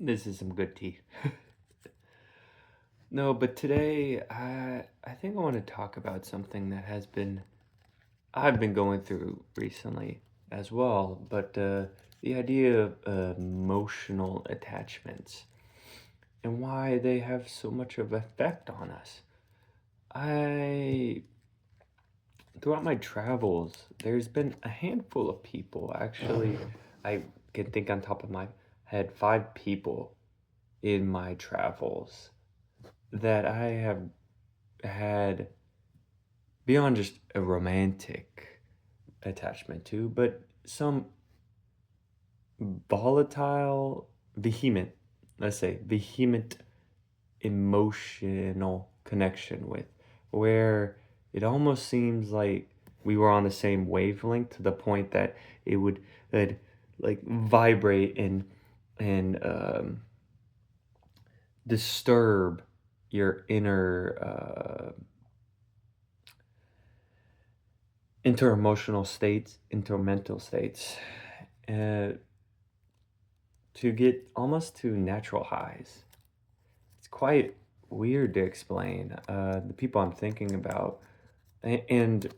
This is some good tea. No, but today I think I want to talk about something that I've been going through recently as well, but the idea of emotional attachments and why they have so much of effect on us. I Throughout my travels, there's been a handful of people actually. I can think on top of my head 5 people in my travels that I have had beyond just a romantic attachment to, but some volatile, vehement, let's say, vehement emotional connection with, where it almost seems like we were on the same wavelength to the point that it would like vibrate and disturb your inner interemotional states, intermental states, uh, to get almost to natural highs. It's quite weird to explain. The people I'm thinking about, and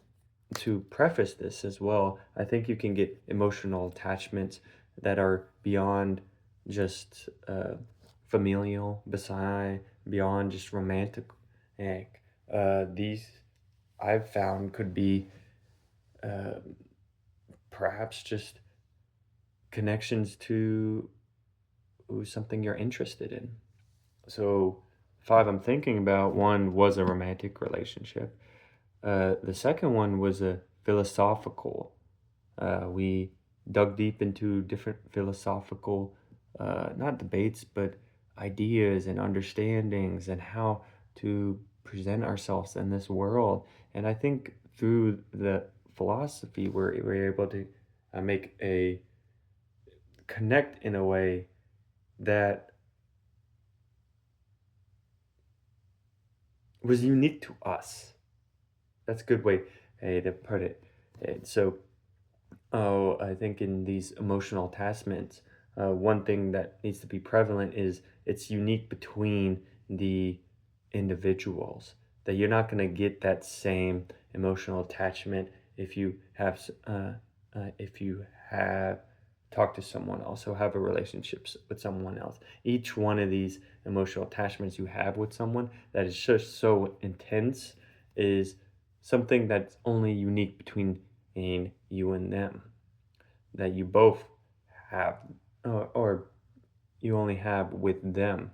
to preface this as well, I think you can get emotional attachments that are beyond just familial, beyond just romantic. These I've found could be uh, perhaps just connections to something you're interested in. So, 5 I'm thinking about, one was a romantic relationship. The second one was a philosophical. We dug deep into different philosophical, not debates, but ideas and understandings and how to present ourselves in this world. And I think through the philosophy, we're able to make a connect in a way that was unique to us. That's a good way to put it. So, I think in these emotional attachments, one thing that needs to be prevalent is it's unique between the individuals. That you're not going to get that same emotional attachment if you have talked to someone else or have a relationship with someone else. Each one of these emotional attachments you have with someone that is just so intense is something that's only unique between you and them, that you both have, or you only have with them,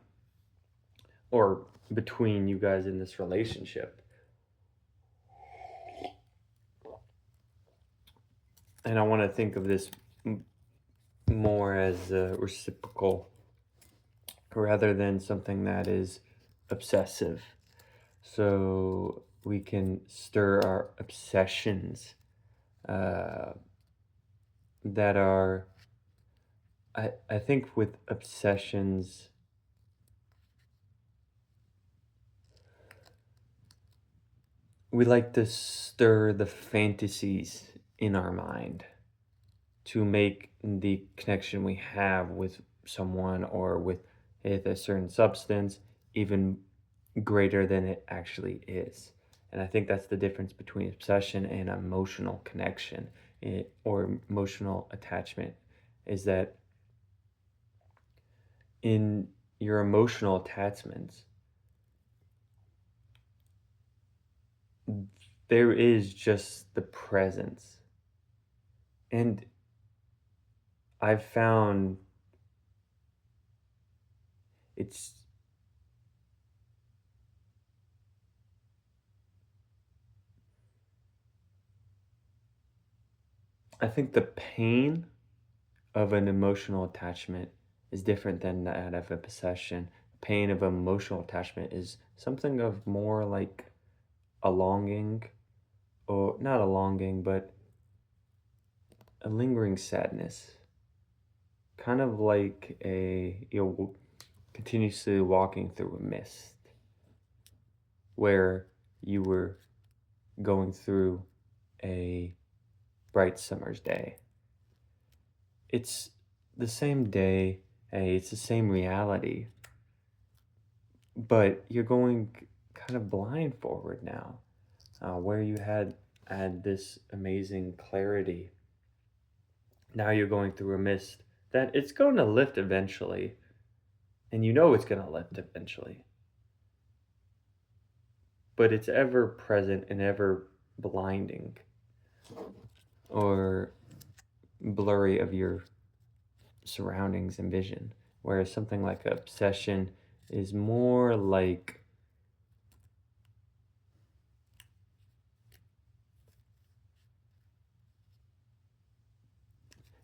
or between you guys in this relationship. And I want to think of this more as reciprocal rather than something that is obsessive. So we can stir our obsessions uh, that are, I think with obsessions, we like to stir the fantasies in our mind to make the connection we have with someone or with a certain substance even greater than it actually is. And I think that's the difference between obsession and emotional connection, or emotional attachment, is that in your emotional attachments, there is just the presence. And I've found it's I think the pain of an emotional attachment is different than that of a possession. Pain of emotional attachment is something of more like a longing, or not a longing, but a lingering sadness. Kind of like you're continuously walking through a mist where you were going through a bright summer's day. It's the same day Hey, it's the same reality, but you're going kind of blind forward now, where you had this amazing clarity. Now you're going through a mist that it's going to lift eventually, and you know it's going to lift eventually, but it's ever present and ever blinding or blurry of your surroundings and vision. Whereas something like obsession is more like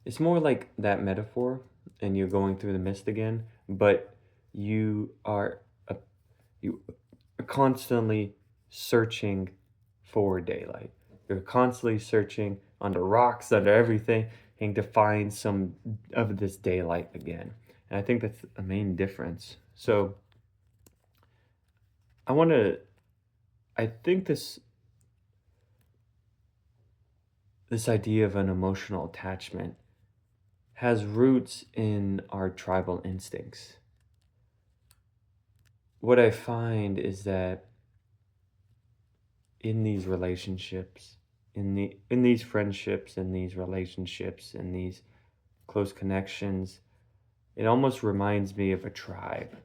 it's more like that metaphor, and you're going through the mist again, but you are a, you are constantly searching for daylight. You're constantly searching under rocks, under everything, and to find some of this daylight again. And I think that's a main difference. So I want to. I think this idea of an emotional attachment has roots in our tribal instincts. What I find is that in these relationships, in these friendships, in these relationships, in these close connections, it almost reminds me of a tribe,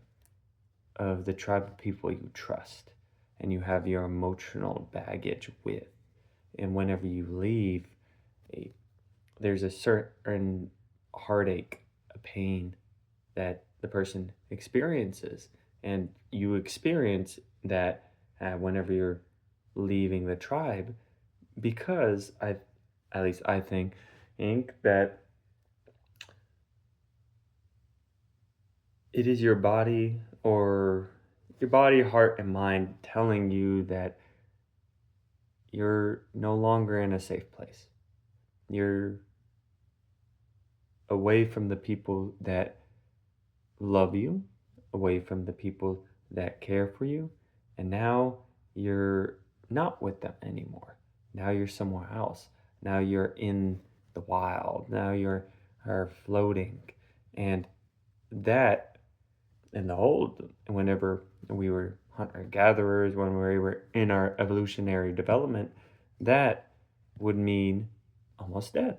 of the tribe of people you trust and you have your emotional baggage with. And whenever you leave, a, there's a certain heartache, a pain that the person experiences. And you experience that whenever you're leaving the tribe, because at least I think that it is your body, heart, and mind telling you that you're no longer in a safe place. You're away from the people that love you, away from the people that care for you, and now you're not with them anymore. Now you're somewhere else. Now you're in the wild. Now you're are floating. And that in the old, whenever we were hunter gatherers, when we were in our evolutionary development, that would mean almost dead.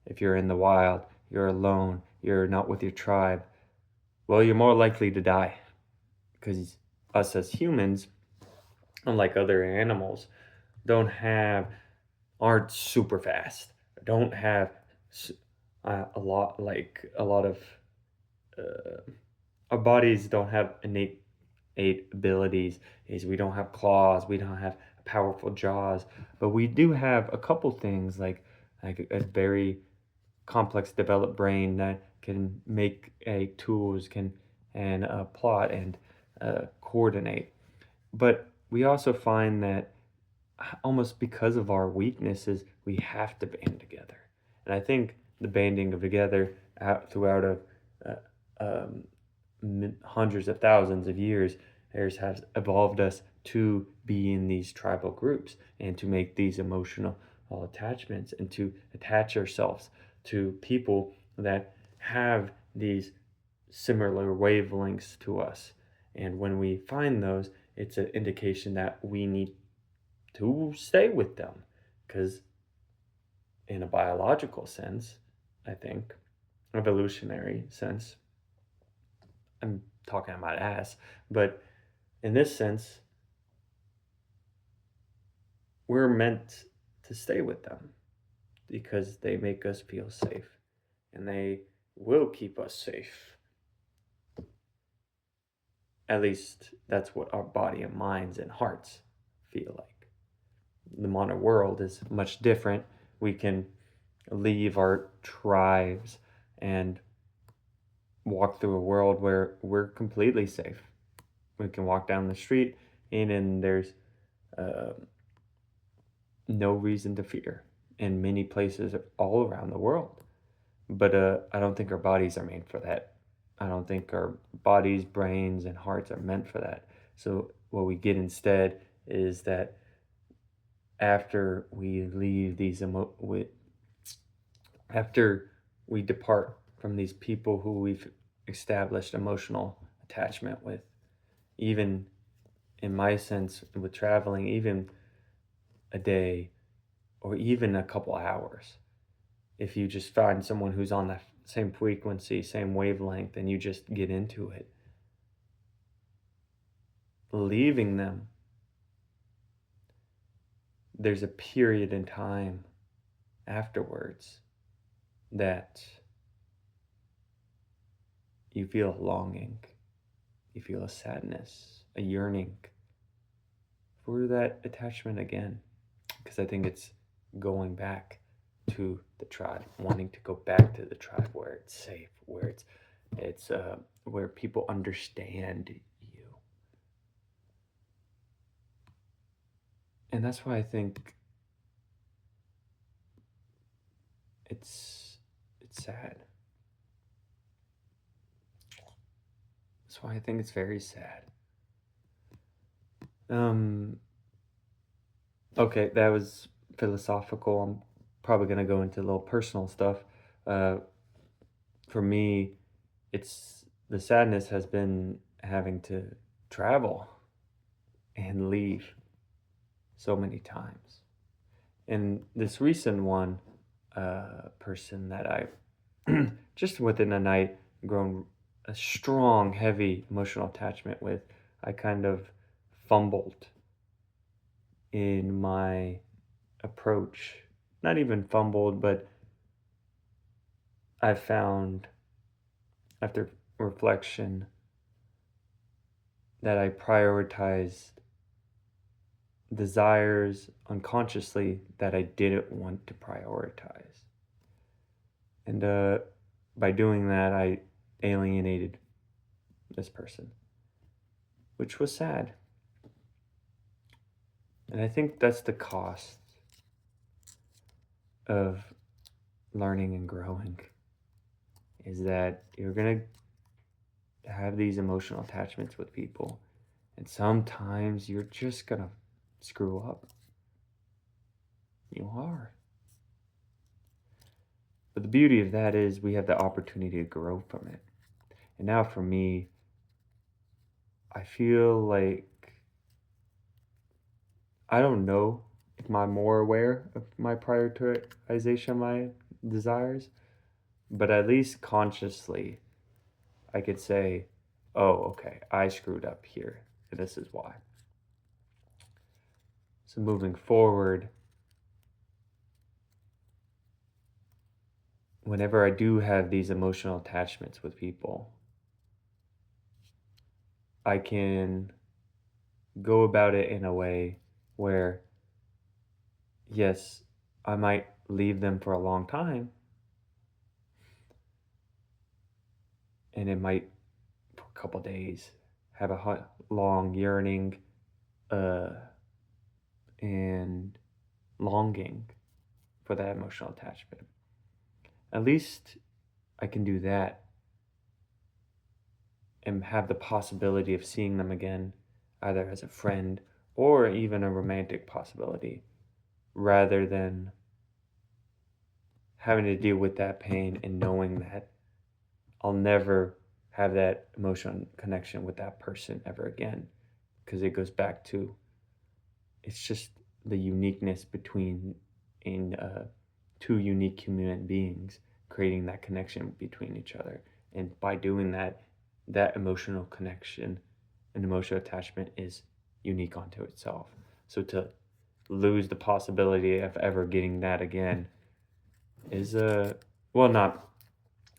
If you're in the wild, you're alone, you're not with your tribe, well, you're more likely to die because us as humans, unlike other animals, don't have aren't super fast, don't have a lot of uh, our bodies don't have innate abilities. Is we don't have claws, we don't have powerful jaws, but we do have a couple things like a very complex developed brain that can make a tools can and plot and coordinate. But we also find that almost because of our weaknesses, we have to band together. And I think the banding of together throughout of uh, um, hundreds of thousands of years has evolved us to be in these tribal groups and to make these emotional attachments and to attach ourselves to people that have these similar wavelengths to us. And when we find those, it's an indication that we need to stay with them. Because, in a biological sense, I think, evolutionary sense, I'm talking about ass, but in this sense, we're meant to stay with them because they make us feel safe and they will keep us safe. At least that's what our body and minds and hearts feel like. The modern world is much different. We can leave our tribes and walk through a world where we're completely safe. We can walk down the street and there's uh, no reason to fear in many places all around the world. But I don't think our bodies are made for that. I don't think our bodies, brains, and hearts are meant for that. So what we get instead is that after we leave after we depart from these people who we've established emotional attachment with. Even in my sense, with traveling, even a day or even a couple hours. If you just find someone who's on the same frequency, same wavelength, and you just get into it, leaving them, there's a period in time afterwards that you feel a longing, you feel a sadness, a yearning for that attachment again. Because I think it's going back to the tribe, wanting to go back to the tribe where it's safe, where it's where people understand you. And that's why I think it's sad. That's why I think it's very sad. Okay, that was philosophical. I'm probably gonna go into a little personal stuff. For me, it's the sadness has been having to travel and leave so many times. And this recent one, person that I just within a night grown a strong, heavy emotional attachment with, I kind of fumbled in my approach. Not even fumbled, but I found after reflection that I prioritized desires unconsciously that I didn't want to prioritize. And by doing that, I alienated this person, which was sad. And I think that's the cost of learning and growing, is that you're going to have these emotional attachments with people. And sometimes you're just going to screw up. You are. But the beauty of that is we have the opportunity to grow from it. And now for me, I feel like I don't know if I'm more aware of my prioritization of my desires, but at least consciously, I could say, oh, okay, I screwed up here. And this is why. So moving forward, whenever I do have these emotional attachments with people, I can go about it in a way where, yes, I might leave them for a long time, and it might, for a couple days, have a long yearning uh, and longing for that emotional attachment. At least I can do that and have the possibility of seeing them again, either as a friend or even a romantic possibility, rather than having to deal with that pain and knowing that I'll never have that emotional connection with that person ever again. Because it goes back to, it's just the uniqueness between in two unique human beings creating that connection between each other. And by doing that, that emotional connection and emotional attachment is unique unto itself. So to lose the possibility of ever getting that again is well, not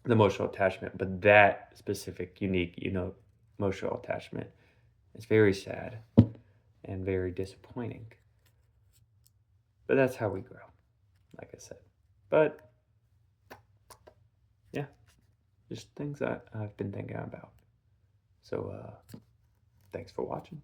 the emotional attachment, but that specific unique, emotional attachment is very sad and very disappointing. But that's how we grow, like I said. But yeah, just things that I've been thinking about. So thanks for watching.